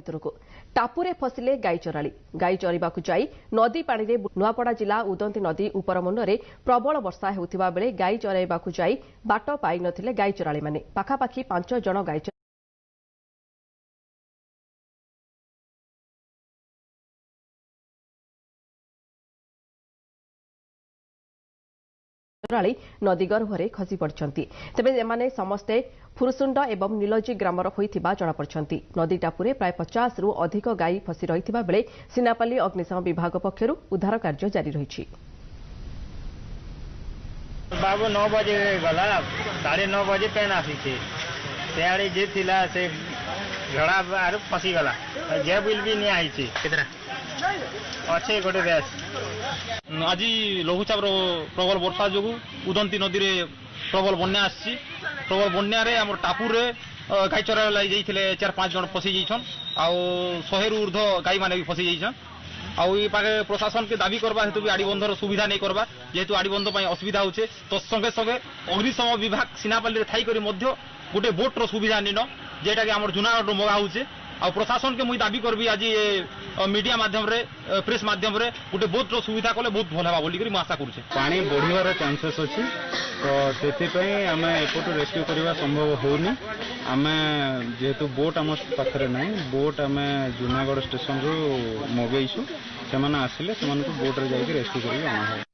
भितरक टापुरे फसिले गाई चराली गाई चरिबाकु जाई नदी पानी रे नुआपड़ा जिला उदंती नदी उपरमुंडरे प्रबल वर्षा हेउथिबा बेले गाई चराइबाकु जाई बाट पाई नथिले गाई चराली माने पाखापाखी 5 जण गाई चराली नदी गर्भरे खसी पड़छंती तेबे एमाने समस्ते फुरसुंड एवं नीलजी ग्रामर होइथिबा जणा पड़छंती नदी टापुरे प्राय 50 रु अधिक गाई फसी रहिथिबा बेले सिनापाली अग्निशम विभाग पक्षरु उद्धार कार्य जारी रहिछि। बाबू 9 बजे गला 9:30 बजे पेन आसी से जे थिला से झड़ा आर फसी गला जे बिल भी नहीं आई केतरा अच्छे गोटे देश आज लघुचाप प्रबल वर्षा जो उदंती नदी में प्रबल बन्या आसी प्रबल बन्या टापुर गाई चरा लगे 4-5 जन फसी जाइछन आ100 रु ऊर्ध गाई माने भी फसी जाइछन आगे प्रशासन के दाबी करवा हेतु भी आड़ीबंधर सुविधा नहीं करवा जेहेतु आड़ीबंध असुविधा होचे तो संगे संगे अग्निशम विभाग सिनापाली थाई करी मध्य गोटे बोट्र सुविधा निन जेटा कि आम जूनागढ़ मगा होचे आ प्रशासन के मुई दाबी करबी आज मीडिया माध्यम रे प्रेस माध्यम रे गोटे बोट्र सुविधा कले बहुत भल होगा बोली मैं आशा करुचे। पानी बढ़िवार चांसेस अच्छी तो से आम एपटू रेस्क्यू करवा संभव होनी आम जेहेतु बोट आम पाखे ना बोट आम जूनागढ़ स्टेशन रु मगेइछु से आसिले बोट रे जाइए रेस्क्यू कर